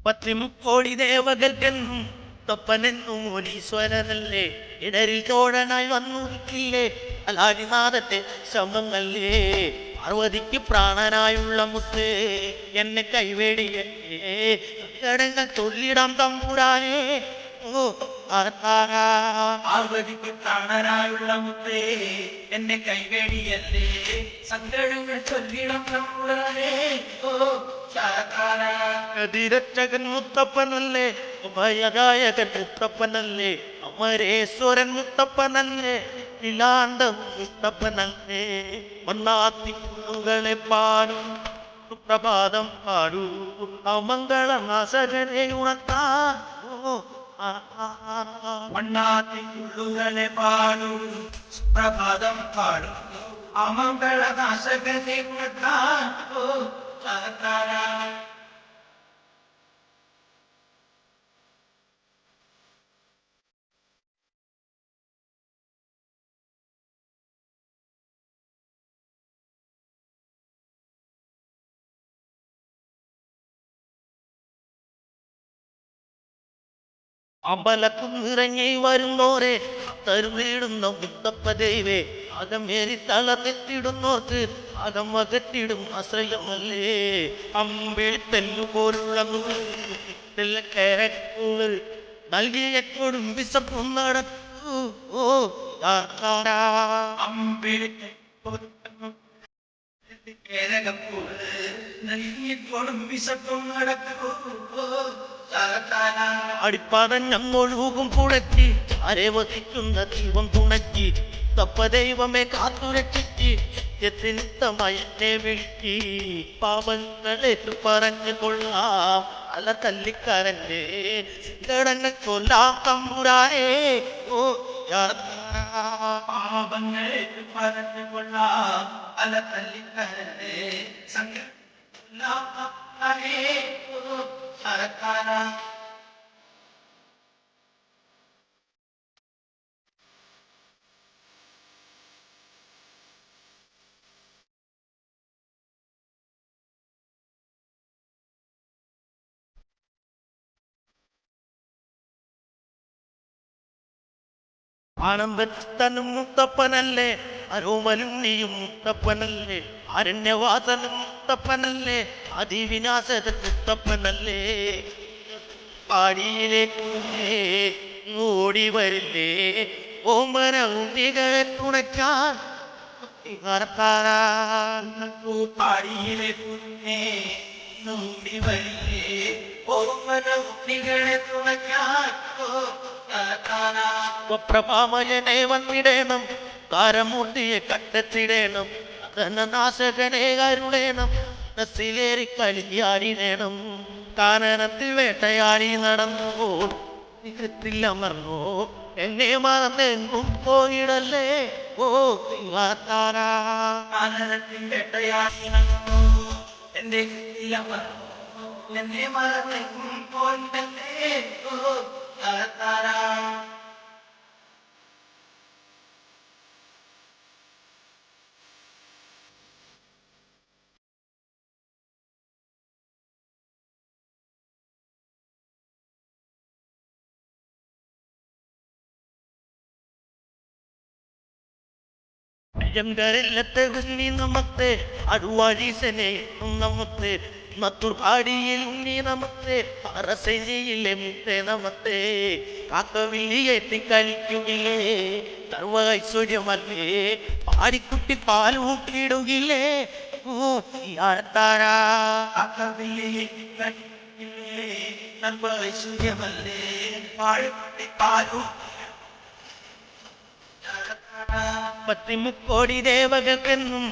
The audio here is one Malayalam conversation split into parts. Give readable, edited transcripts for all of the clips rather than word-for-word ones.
പത്തിമുക്കോടി ദേവകൾക്കെന്നും തൊപ്പനെന്നും ഒരീശ്വരനല്ലേ ഇടരിൽ തോഴനായി വന്നുകില്ലേ അലാരിനാഥത്തെ ശബ്ദമല്ലേ പാർവതിക്ക് പ്രാണനായുള്ള മുത്തേ എന്നെ കൈവേടിയേ കടങ്ങൾ ചൊല്ലിടാം തമ്പുരാനേ ഓ പാർവതിക്ക് പ്രാണനായുള്ള മുത്തേ എന്നെ കൈവേടിയല്ലേ സങ്കടങ്ങൾ ചൊല്ലിടം തമ്പുരാനേ ഓ കതിരക്ഷകൻ മുത്തപ്പനല്ലേ ഉഭയഗായകൻ മുത്തപ്പനല്ലേ അമരേശ്വരൻ മുത്തപ്പനല്ലേ ഇലാണ്ട മുത്തപ്പനല്ലേ ഒന്നാത്തിക്കുകളെ പാടും സുപ്രഭാതം പാടൂ അമംഗളനാശകനെ ഉണർത്താ മണ്ണാത്തിക്കുള്ളുകളെ പാടൂ സുപ്രഭാതം പാടൂ അമംഗളനാശകനെ ഉണർത്താൻ ഓ അമ്പലക്കുന്നിറങ്ങി വരുന്നോരെ തരുവിടുന്ന മുത്തപ്പ ദൈവേ അകമേറി തളർന്നെത്തിടുന്നോർക്ക് അകം അകറ്റിടും ആശ്രയമല്ലേ അമ്പിളിത്തെല്ലു പോലുള്ള നൽകിയ കൊടും വിശപ്പും നടക്കൂ ഓ അടിപ്പാടഞ്ഞൊഴുകും പുഴറ്റി അരവസിക്കുന്ന ദൈവം തുണക്കി തപ്പദൈവമേ കാത്തുരക്ഷിച്ച് എത്തിനിത്തമയത്തെ വീഴ്ത്തി പാപങ്ങളേറ്റു പറഞ്ഞു കൊള്ളാം അല തല്ലിക്കാരൻ്റെ കടങ്ങൾ കൊല്ലാം തമ്പുരാനേ ഓ പാപങ്ങളേറ്റു പറഞ്ഞു കൊള്ളാം അല തല്ലിക്കാരൻ്റെ ആനന്ദനും മുത്തപ്പനല്ലേ അരോമലും നീയും മുത്തപ്പനല്ലേ അരണ്യവാസനും മുത്തപ്പനല്ലേ അതിവിനാശത മുത്തപ്പനല്ലേ പാടിയിലേക്ക് ഓടി വരില്ലേ ഓമന ഉണ്ണികളെ തുണയ്ക്കാൻ പാടിയിലെ കുഞ്ഞേ ഓടി വരില്ലേ ഓമന ഉണ്ണികളെ തുണയ്ക്കാൻ പ്രഭാമയനെ വന്നിടേണം കാരമൂർത്തിയെ കണ്ടെത്തിടേണം ധനനാശകനെ കരുളേണം നസിലേറി കളിയാടിനേണം കാനനത്തിൽ വേട്ടയാടി നടന്നു നികത്തില്ലമർന്നോ എന്നെ മറന്നെങ്ങും പോയിടല്ലേ ഓ കാനനത്തിൽ വേട്ടയാടി നടന്നു എന്റെ എന്നെ മറന്നെങ്ങും പോയിടല്ലേ ഓ ജംഗരല്ലത്തെ ഉണ്ണി നമത്തെ അടുവാഴീസനെ നമത്തെ മത്തുപാടിയിൽ ഉണ്ണി നമത്തെ അറസയിലെ മുത്തേ നമത്തെ കാക്കവില്ലിയേറ്റി കളിക്കുകില്ലേ സർവ ഐശ്വര്യമല്ലേ പാടിക്കുട്ടി പാലൂട്ടിടുകില്ലേ ഓ താരാ കാക്കവില്ലിയേറ്റി കളിക്കുകില്ലേ സർവ ഐശ്വര്യമല്ലേ പാടിക്കുട്ടി പാലൂ പത്തിമുക്കോടി ദേവകൾക്കെന്നും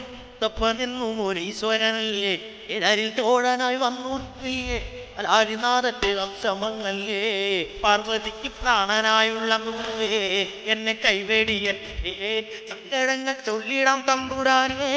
തൊപ്പനെന്നും ഒരീശ്വരനല്ലേ ഇടരിൽ തോഴനായി വന്നുകില്ലേ അലാരിനാഥത്തെ വംശമങ്ങല്ലേ പാർവതിക്ക് പ്രാണനായുള്ള മുത്തേ എന്നെ കൈവേടിയല്ലേ സങ്കടങ്ങൾ ചൊല്ലിടാം തമ്പുരാനേ